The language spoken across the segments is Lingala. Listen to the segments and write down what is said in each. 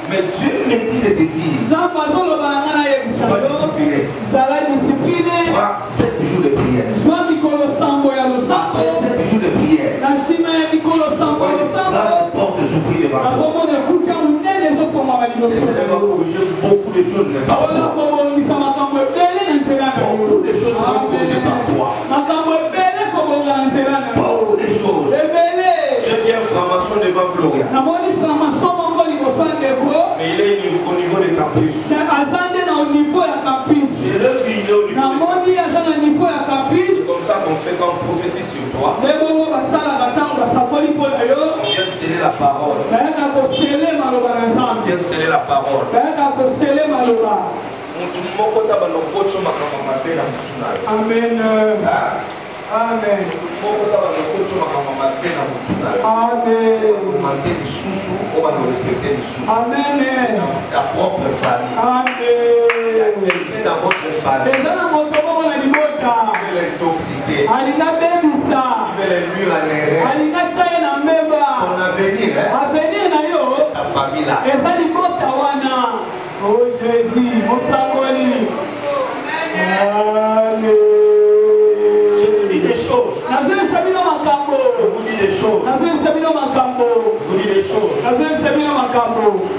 Mais Dieu me dit de te dire, sois discipliné. Prends 7 jours de prière. Après 7 jours de prière, porte s'ouvrir devant toi. Laissez-moi corriger beaucoup de choses, mais pas toi. Beaucoup de choses seront corrigées par toi. Beaucoup de choses. Je viens franc-maçon devant Gloria. Mais il est au niveau de campus. Je le finis au niveau de campus. C'est comme ça qu'on fait quand on prophétise sur toi. On vient sceller la parole. On vient sceller la parole. Amen. Amen. Amen. Ta propre famille. Il y a quelqu'un dans votre famille qui veut l'intoxiquer, qui veut les nuire à l'erreur. Ton avenir, c'est ta famille là. Oh Jésus, mon Saint-Denis. Amen. Je te dis des choses. Je vous dis des choses. Je vous dis des choses.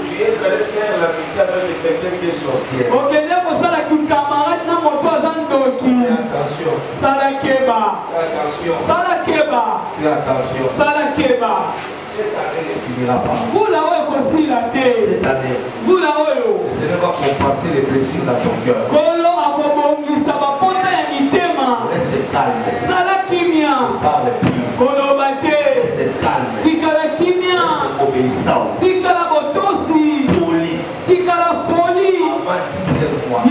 Tu es allé faire la pitié avec quelqu'un qui est sorcière. Attention. Cette année ne finira pas. Cette année, le Seigneur va compenser les blessures dans ton cœur. Reste calme. Ne parle plus. Reste calme. Reste obéissant. Poli. Avant 10e mois.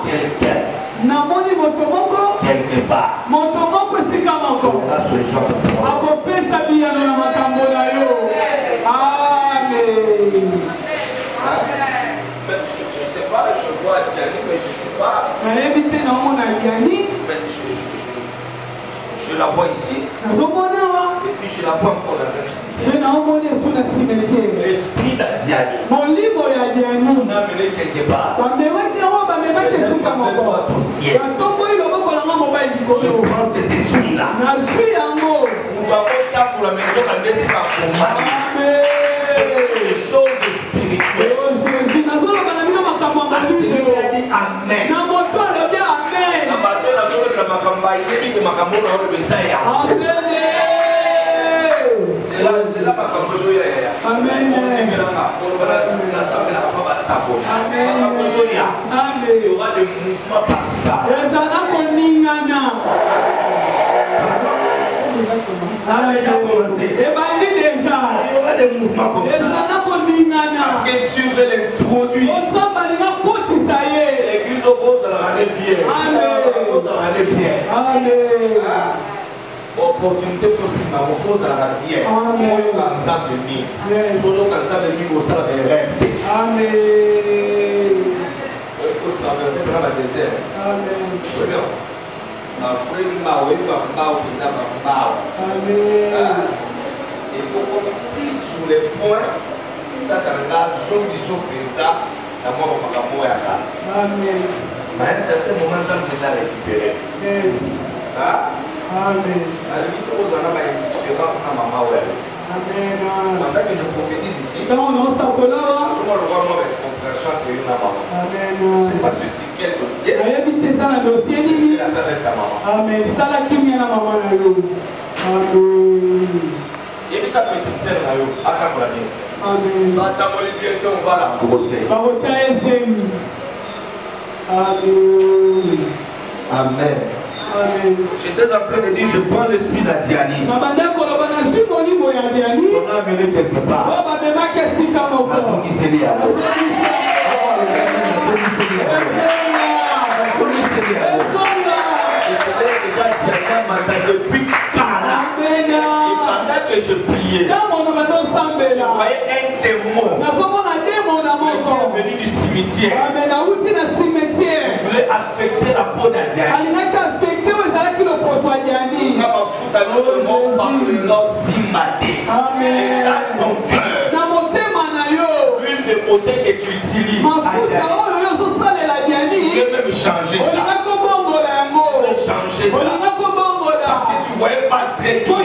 Quelqu'un. Quelque part. La solution pour toi. Mais je ne sais pas, je vois Diani, mais je ne sais pas. Je la vois ici. Et puis je la vois encore dans un cimetière. L'esprit d'Adiani. On a amené quelque part. Au ciel. Je prends cet esprit-là. Nous avons pour la maison de les choses spirituelles. Amen. Il y aura des mouvements par-ci-là. Ça a déjà commencé. Il y aura des mouvements comme ça. Parce que Dieu veut l'introduire. L'église au rose à la bien. Opportunité possible, il faut la bien. Il faut traverser dans le désert. Et pour partir sur les points, ça t'engage, je dis sur ça, la mort va mourir. Mais à un certain moment, ça me fait récupérer. Amen. À la limite, on a une différence dans ma maman. Pendant que je prophétise ici, je vois une compréhension entre une maman. Je ne sais pas ceci, quel dossier. C'est la peur de ta maman. Amen. Et puis ça peut être une scène là, attends pour la vie. Amen. Attends pour les bientôt, on va la brosser. Amen. J'étais en train de dire, je prends l'esprit d'Adiani. On a amené quelque part. Depuis Kala. Et pendant que je priais, je voyais un démon qui est venu du cimetière. Il voulait affecter la peau d'Adiani. Dans ton cœur. beauté que tu utilises, tu peux même changer ça. Tu peux changer ça. Parce que tu ne voyais pas très clair.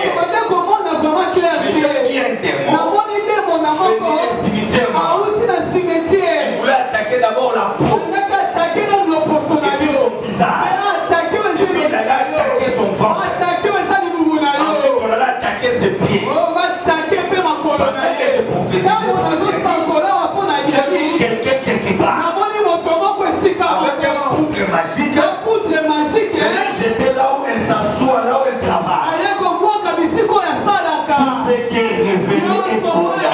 Mais je viens de moi. Il voulait attaquer d'abord la peau. Et puis son visage. Et puis il allait attaquer son ventre. Ensuite on allait attaquer ses pieds. Pendant que je prophétisais, j'ai vu quelqu'un quelque part avec un poudre magique. J'étais là où elle s'assoit, là où elle travaille. Tout ce qui est révélé est condamné.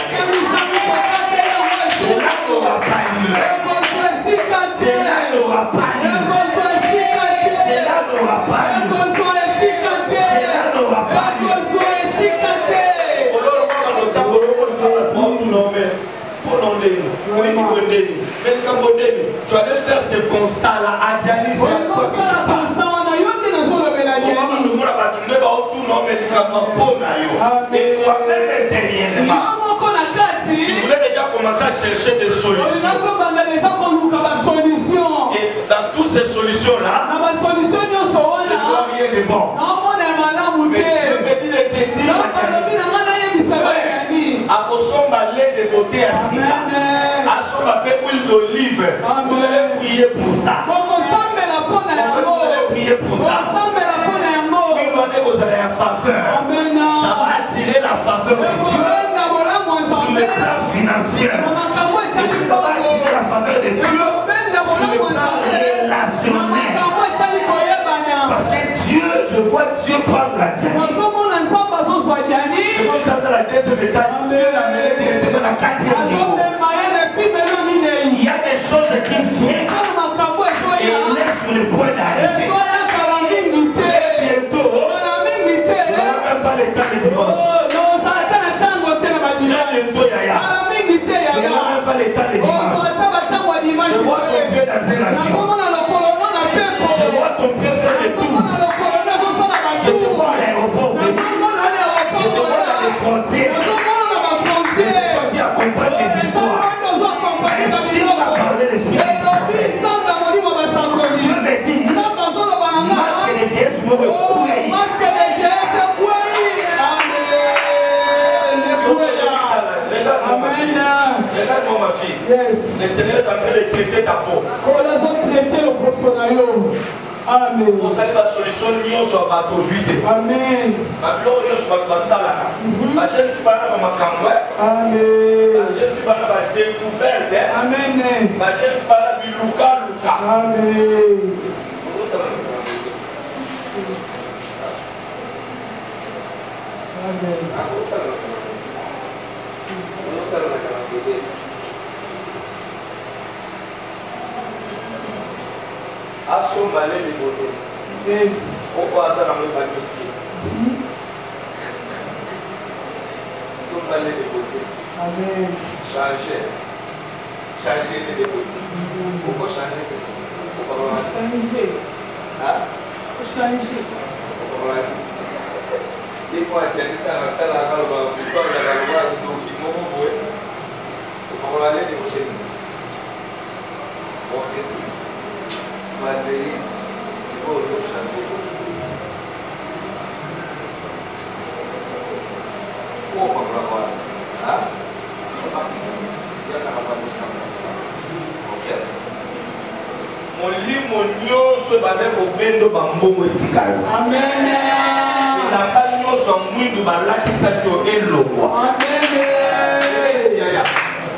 Cela n'aura pas lieu. Cela n'aura pas lieu. Cela n'aura pas lieu. Cela n'aura pas lieu. Tu allais faire ce constat-là à Dianis. Et toi-même intérieurement, tu voulais déjà commencer à chercher des solutions. Et dans toutes ces solutions-là, je ne vois rien de bon. Mais Dieu me dit de te dire à Kosomba lait de beauté à Sika, à Somba huile d'olive. Vous allez prier pour ça. Vous allez prier pour ça. Vous avez la faveur. Ça va attirer la faveur de Dieu sur le plan financier. Ça va attirer la faveur de Dieu sur le plan relationnel. Parce que Dieu, je vois Dieu prendre la diamine. C'est comme ça dans la deuxième étape, Dieu l'a mené directement dans la quatrième niveau. Il y a des choses qui viennent et on est sur le point d'arriver. Bientôt, on n'aura même pas le temps de dimanche. Bientôt, Yaya. On n'aura même pas le temps de dimanche. Je vois ton pied dans un avion. Je vois ton pied faire des tours. Je te vois à l'aéroport. Je te vois dans les frontières. Et c'est toi qui accompagne les histoires. Et si on a parlé de l'esprit, Dieu me dit, masque de vieillesse, je me couille. Regarde-moi ma fille. Le Seigneur est en train de traiter ta peau. Amen. Vous allez la solution liée sur la juillet. Amen. La gloire sur la salle. La jeune fille va dans ma campagne. Amen. La jeune fille va dans la découverte. Amen. La jeune fille va dans le Luca. Amen. Assombrer les beautés. Pourquoi ça n'a pas de dossier? Assombrer les beautés. Amen. Changer. Changer les beautés. Pourquoi changer? Pourquoi changer? Hein? Changer. Pourquoi? Dis-moi, il y a des temps à faire la calme, pourquoi il y a la loi de qui m'ont voué? Pourquoi aller les beautés? Bon, qu'est-ce que Mazeri, c'est pas autre chanter. Oh, ma brava. Hein? C'est pas qu'il y a un rapport de sang. Ok? Mon lit, mon nio, ce balai au bendo bambo etikalo. Amen. Il n'a pas nio son mouille de balaki sato et l'eau. Amen.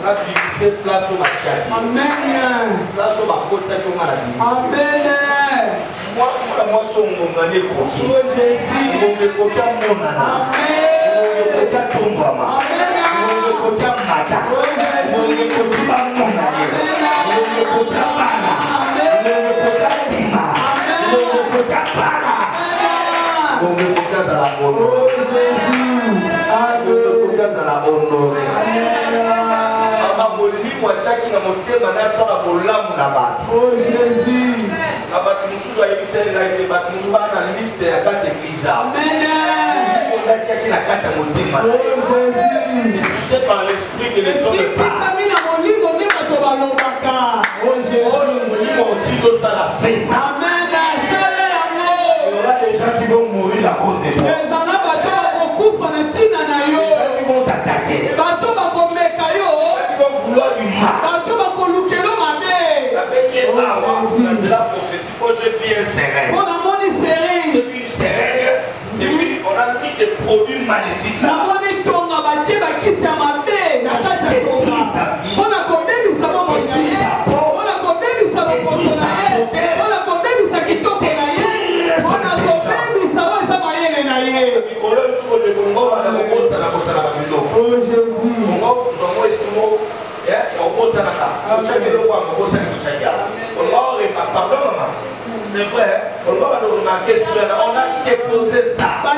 La cette place au match. Amen. Place au bacot, ça qui maladie. Amen. Moi, son mon année croquis. Mon coquin mon année. Mon coquin tombama. Mon coquin mata. Mon coquin mon année. Mon coquin bana. Mon coquin pima. Mon coquin bana. Mon coquin dans la honorée. Mon coquin dans la honorée. Molimo achaki na motema na sala bolamu na bato. Oh Jésus. Na bato mususu ayebiseli na ete bato mususu bana liste ya kati ya eglize. Amen. On achaki na kati ya motema. Oh Jésus. C'est par l'esprit que les hommes parlent. Il y aura des gens qui vont mourir à cause de toi. Les gens qui vont t'attaquer. Les gens qui vont vouloir du mal. La première de la prophétie, quand je vis un seringue. Je vis une seringue. Et puis on a mis des produits magnifiques là. C'est vrai, on va le remarquer, on a déposé ça en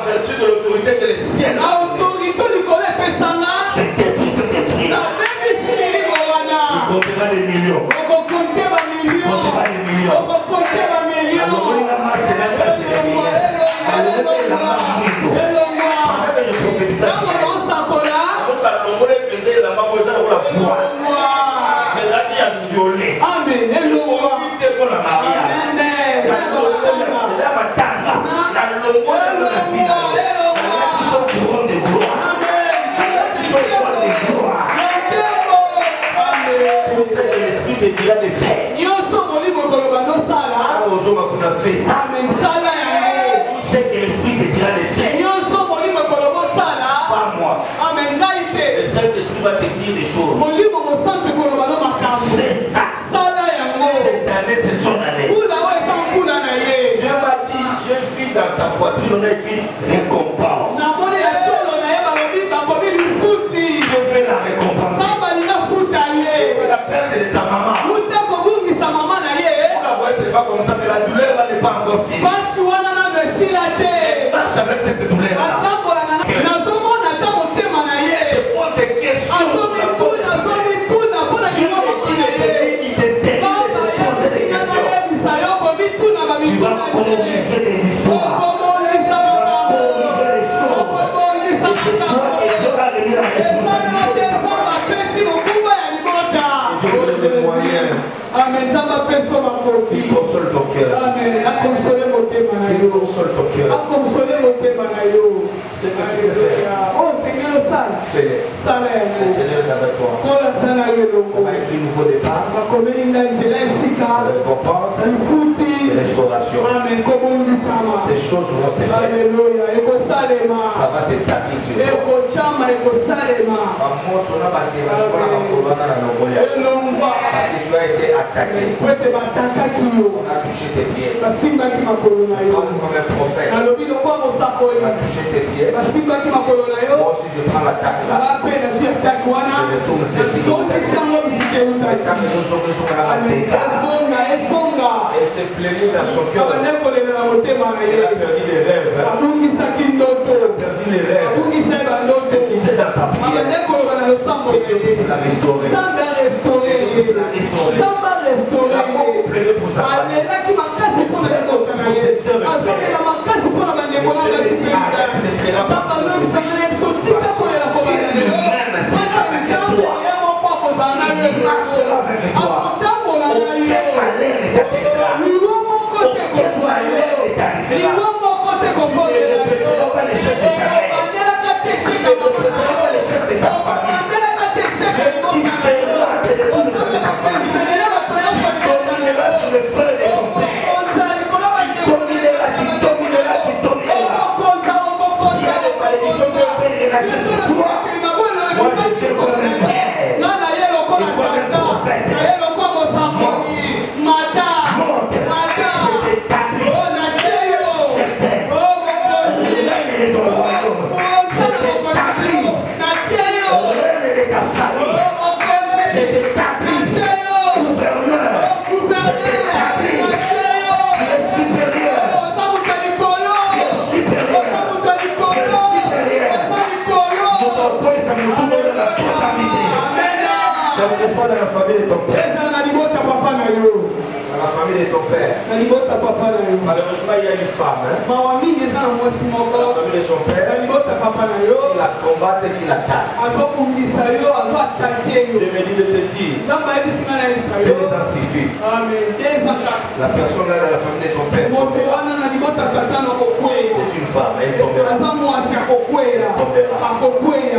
vertu de l'autorité que les siennes. Je détruis cet esprit. Il comptera des millions. Il comptera des millions. Le Saint-Esprit va te dire des choses. C'est ça. Cette année, c'est son année. Dieu m'a dit, je vis dans sa poitrine, on a écrit récompense. Je vais la récompenser. La perte de sa maman. Vous la voyez, c'est pas comme ça, mais la douleur là n'est pas encore finie. Elle marche avec cette douleur là. C'est pour des questions. Tu vas corriger des histoires. Tu vas corriger les choses. Et c'est toi qui devras venir à la responsabilité. Dieu te donne les moyens. Amen. Ça va faire son apôtre. Il console ton cœur. Amen. A consolé mon thème. Il console ton cœur. A consolé mon thème. C'est ce que tu peux faire. Oh Seigneur, ça. Fais-le. Ça va. Le Seigneur est avec toi. On va écrire nouveau départ. Récompense. Et restauration. Amen. Ces choses vont se faire. Alléluia. Ça va s'établir sur toi. Parce que tu as été attaqué. On a touché tes pieds. Comme un prophète. On a touché tes pieds. Moi aussi je prends l'attaque là. Je retourne ceci. Et c'est plaigné dans son cœur. Il a perdu les rêves. Il a perdu les rêves. Il disait dans sa prière. Et Dieu puisse la restaurer. La beaucoup plaidé pour sa famille. de ton père. Malheureusement, il y a une femme. Hein? La famille de son père. Il la combat et qui l'attaque. Je me dis de te dire. 2 ans suffit. La personne là dans la famille de ton père. C'est une femme. Elle tombera.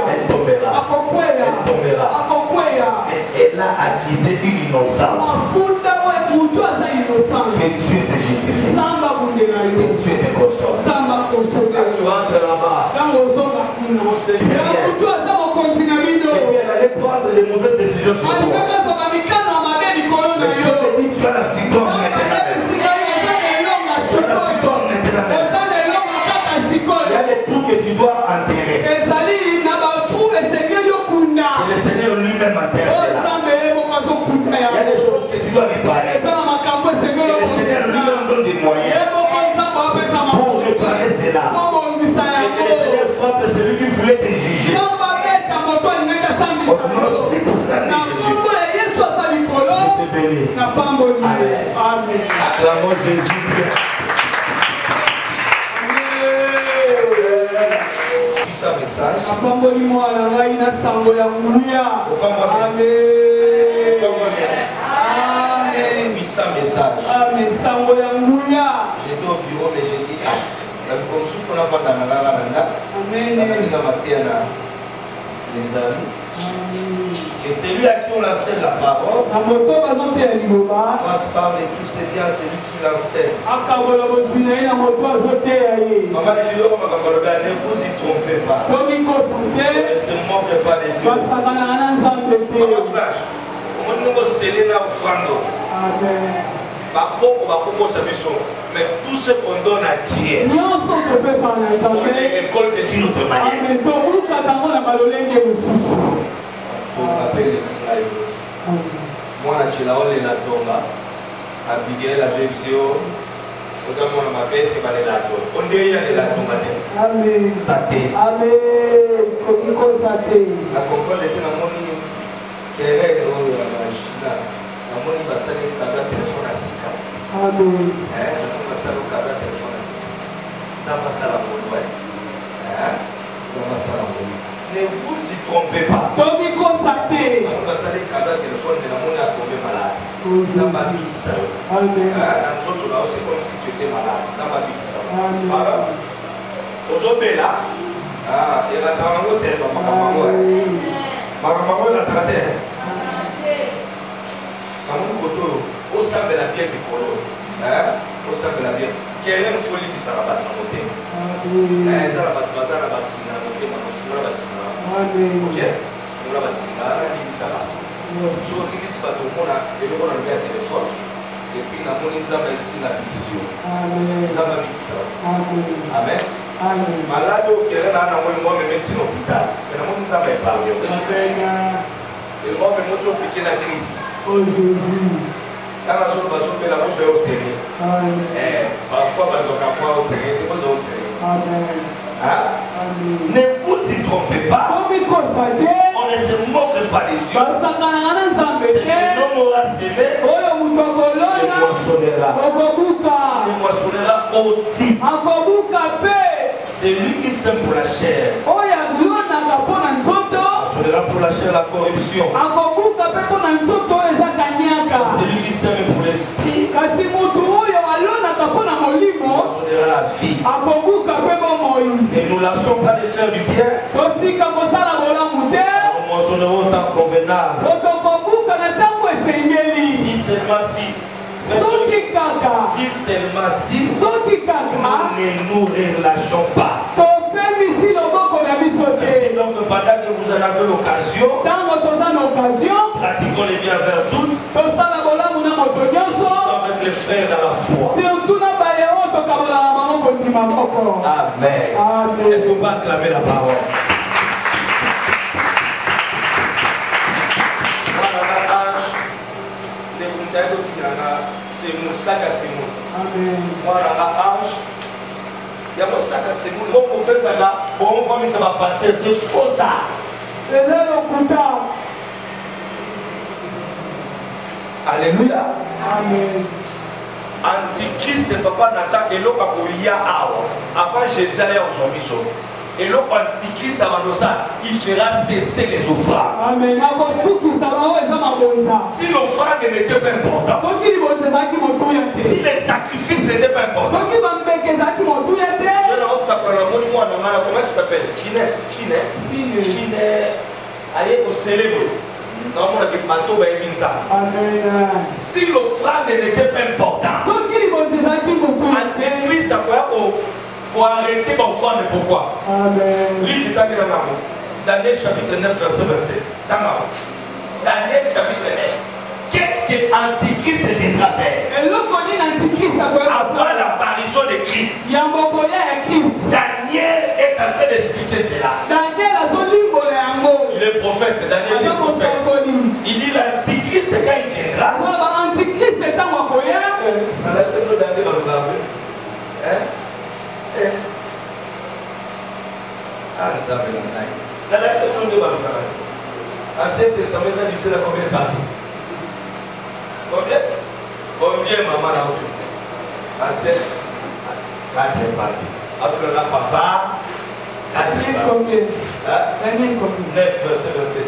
Elle tombera. Elle a accusé une innocence. Que Dieu te justifie. Que Dieu te console. Quand tu rentres là-bas, on sait bien. Et puis elle allait prendre les mauvaises décisions sur toi. Mais Dieu te dit, tu as la victoire maintenant. Tu as la victoire maintenant. Il y a des trous que tu dois enterrer. Et le Seigneur lui-même enterre cela. Il y a des choses que tu dois réparer. Et le Seigneur lui-même donne des moyens pour réparer cela. Et que le Seigneur frappe celui qui voulait te juger. Au nom c'est pour ça que je te bénis. Amen. Acclamons Jésus. Sa message. Amen. Puissant message. Amen. J'étais au bureau, mais j'ai dit, comme si on a pas les amis. Que celui à qui on enseigne la parole fasse part de tous ces biens, celui qui l'enseigne. Maman, ne vous y trompez pas. Ne se moquez pas de Dieu. Maman Flash, on nous sceller dans l'offrande. Mais tout ce qu'on donne à Dieu, on les récolte d'une autre manière. On appelle les Kulaïo. Moi, je suis là, Abigail, la VMCO, on a ma baisse qui va les lato. On dit qu'il y a des lato matin. Amen. Tate. Amen. La concorde était dans mon lit. Qui est là, dans la Chine. Dans mon lit, il va salir le cadre téléphone à Sika. Amen. Il va salir le cadre téléphone à Sika. Ça va salir la bonne. Ça va salir la bonne. Ne vous y trompez pas. On va salir le cadre téléphone de la monnaie à tomber malade. Ça va vite ça. C'est comme si tu étais malade. Ça va vite ça. Alors, aujourd'hui là, il y a la travail de la maman. Maman la travail. Maman koto, au sein de la bière du colo. Au sein de la bière. Quelle est une folie qui s'en va dans le thème? Ça va pas bazar la bassine, le thème on fera la bassine. Ok? On la bassine, la ligne ça va. So ligne ça va tout le monde et le monde a le téléphone. Et puis la monnaie ça va ici la vision. Ça va vite ça. Amen. Malade qui est là dans le monde mais médecine hôpital. Mais la monnaie ça va épargner. Et le monde est toujours piqué la crise. Oh Jésus. Quand la chose va sauter, la bouche est au sérieux. Parfois, on va au sérieux, on va au sérieux. Ne vous y trompez pas. On ne se moque pas des yeux. C'est que l'homme aura semé, il moissonnera aussi. C'est lui qui sème pour la chair. Moissonnera pour la chair la corruption. C'est lui qui sème pour l'esprit. Moissonnera la vie. Et nous ne lâchons pas de faire du bien. Nous moissonnerons tant convenable. Si seulement si nous ne nous relâchons pas. Ainsi donc pendant que vous en avez l'occasion, pratiquons les biens vers tous, avec les frères dans la foi. Amen. Est-ce qu'on va acclamer la parole? C'est mon sac à Simon. Moi, la hanche, il y a mon sac à Simon. Bon, pour faire ça là, bon, famille, ça va passer. C'est faux ça. Alléluia. Amen. antichrist papa Nathan et l'autre avant Jésus a aujourd'hui. Et l'autre antichrist il fera cesser les offrandes. Amen. Si l'offrande n'était pas importante, si les sacrifices n'étaient pas importants, comment tu t'appelles? Allez au célèbre. Si l'offrande n'était pas importante, Antéchrist a pour arrêter l'offrande. Pourquoi? Lis Daniel chapitre 9, verset 27. Daniel chapitre 9. Qu'est-ce que l'Antichrist devra faire avant l'apparition de Christ? Daniel est en train d'expliquer cela. Il est prophète. Daniel est prophète. Il dit l'Antichrist quand il viendra. Ancien Testament, ça diffusé dans combien de parties? Combien maman là où? Ancien 4 parties. Après là, papa, 4 parties. 9 verset 27.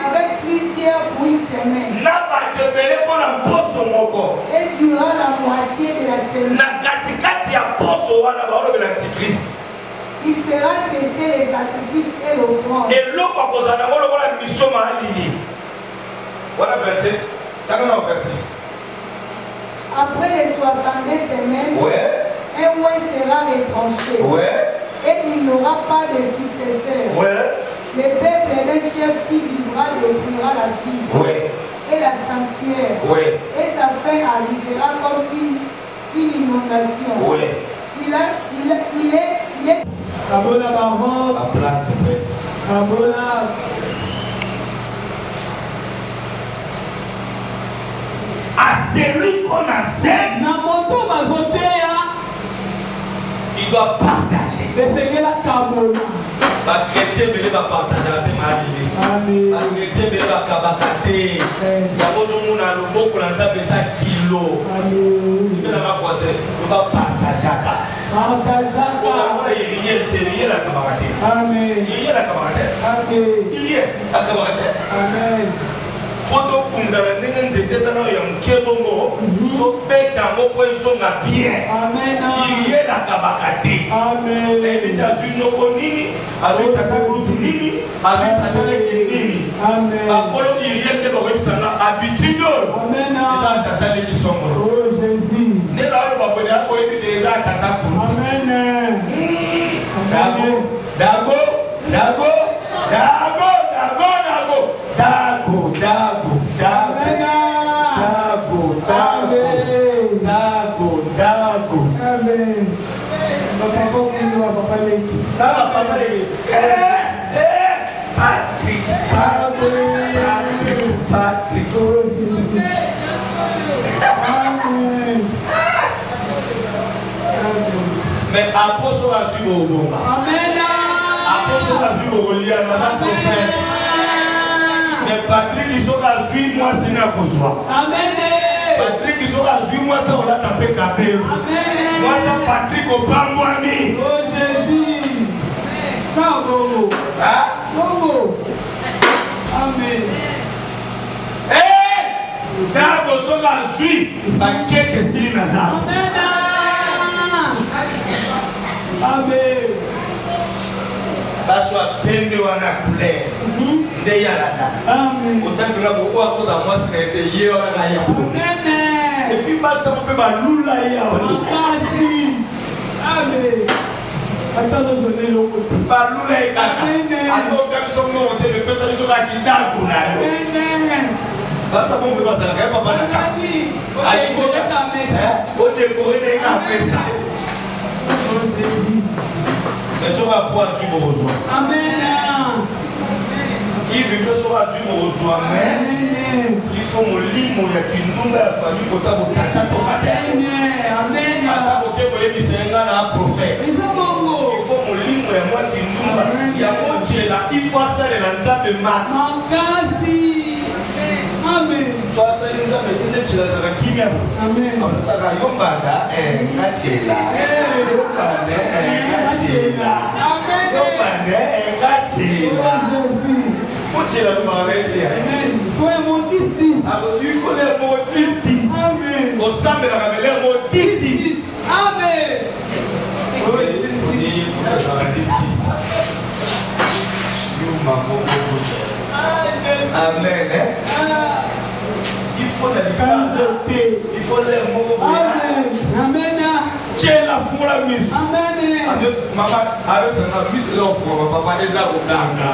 Avec plusieurs bruits ténèbres. Et durant la moitié de la semaine, il fera cesser les sacrifices et l'offrande. Voilà verset. Verset 6. Après les 62 semaines, un roi sera retranché. Et il n'aura pas de successeur. Le peuple d'un chef qui vivra détruira la ville et la sanctuaire. Et sa fin arrivera comme une inondation. Il est. Abola Baron. La plante c'est prêt. Abola. À celui qu'on enseigne, il doit partager. Les chrétiens ne vont pas partager la théma. Les chrétiens ne vont pas kabakate. D'abord, on a le beau qu'on a besoin kilo. Si on a ma voisine, on va partager. On a rien à kabakate. Il y a la kabakate. Il y a la kabakate. Amen. Photo kundana ndenge nzete zana ya mkebongo to beta moko isonga bien. Il y a la kabakate. Amen. Et États-Unis nini, azu tata groupe nini, azu tata nini. Amen. Akolo il y a des boko bisanga habitude. Amen. Ils ont tata les songo. Oh Jésus. Ne la lo babone ko ebi des tata pour. Amen. Dago, dago, dago, dago, dago, dago. Dago, dago, dago, dago, dago, dago. Amen. Papa Leki. Papa Leki. Patrick, Patrick. Amen. Mais apôtre a su au bon. Amen. Apôtre a su au lien, notre prophète. Mais Patrick, ils sont à suivre moi, c'est n'a pas besoin. Amen. Patrick, ils sont à suivre moi, ça on l'a tapé cabé. Amen. Moi, ça Patrick au Pangouani. Oh Jésus. Bravo. Hein? Bravo. Amen. Eh! D'abord, ils sont à suivre. Quelques signes nazar. Amen. Amen. Baswa pembe wana couleur. Nde yalada. Amen. Autant que la beaucoup à cause à moi c'est que hier on a gagné. Amen. Et puis bah ça me fait mal lula hier. Amen. Attends de donner le mot. Bah lula et kaka. Alors même son nom on te le fait ça les autres qui dago na yo. Amen. Bah ça me fait pas ça rien papa na kaka. Allez pour ta messe. O décorer les messa. Mais ça va pouvoir suivre aux joies. Amen. Il veut que ça va suivre aux joies. Mais il faut me lire mon yakin. Nous la famille pour ta botata tomate. Amen. Ata boke boye bisenga na prophète. Il faut me lire moi qui nous. Il y a mon Dieu là. Il faut ça les lanza de ma. Makasi. Amen. Toi, ça nous a mis des choses à la kimia. Amen. On t'a dit yombada ngachela. Yombada ngachela. Amen. Yombada ngachela. Mochela m'arrête. Amen. Faut un mot 10-10. Il faut les mots 10-10. Amen. Au sein de la ramène les mots 10-10. Amen. Amen. Il faut les mots. Amen. Tiens la foi la mise. Amen. Maman, avec sa mise là, papa est là au Ghana.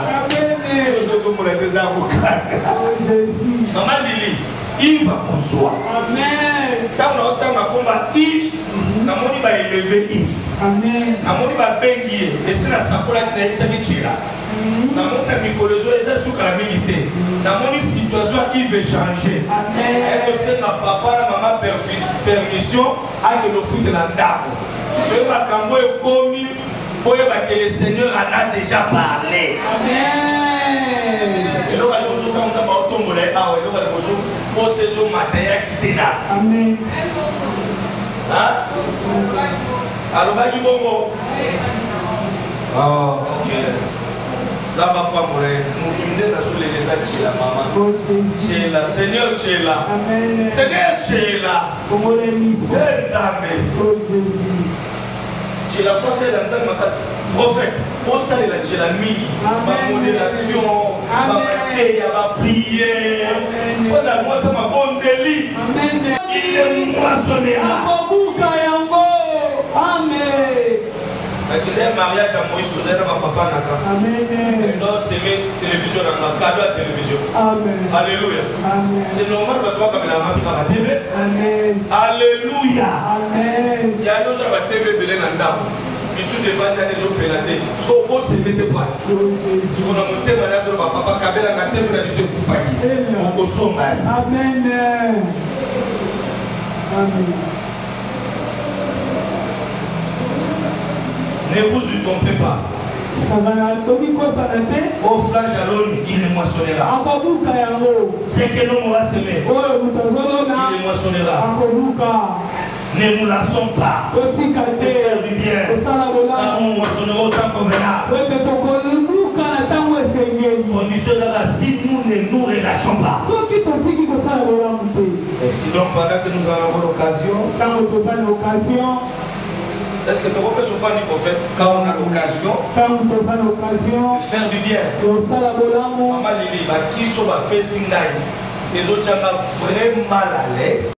Maman Lili, il va pour soi. Amen. Quand on entend ma combat, Yves, na moni va élever Yves. Amen. Na moni va bengier. Et c'est la sacola qui n'a pas été tirée. Na moni na mikolozo eza suka la milité. Na moni situation Yves est changé. Amen. Et c'est ma papa na maman permission à que le fruit de la ndako. Je vais m'accamer comme pour que le Seigneur en a déjà parlé. Amen. Et là, on va tomber là, on va pour ces jours matin qui là. Amen. Hein? Alors, va dire bon. Ah, ok. Ça va pas mourir. Nous tournons dans les gens là, maman. Tu es là, Seigneur, tu es là. Seigneur, tu es là. Tu es la française dans un prophète. Pour ça, il a la mini. Ma modération, ma matéria, ma prière. Il faut la moi, ça m'a bon délit. Il est moissonné là. Amen. Il y a un mariage à Moïse, vous avez un papa naka. Amen. Et non, c'est une télévision, un cadeau à la télévision. Amen. Alléluia. Amen. C'est normal que toi, comme la main, tu vas à la TV. Amen. Alléluia. Amen. Il y a un autre à la TV, Belén Anda. Je suis devant les autres pénatés. Ce qu'on se mettait pas. Ce qu'on a monté, madame, sur papa, Kabela, la TV, la vision pour Faki. On se met. Amen. Amen. Ne vous y trompez pas. Au flanc jalon, il est moissonnera. C'est que l'on va semer. Il est moissonnera. Ne nous lassons pas de faire du bien. Car on moissonnera autant convenable. Condition de la si nous ne nous relâchons pas. Et sinon, pendant que nous avons l'occasion, est-ce que nous pouvons se faire du prophète quand on a l'occasion de faire du bien? Maman Lili, qui sont les autres vraiment mal à l'aise.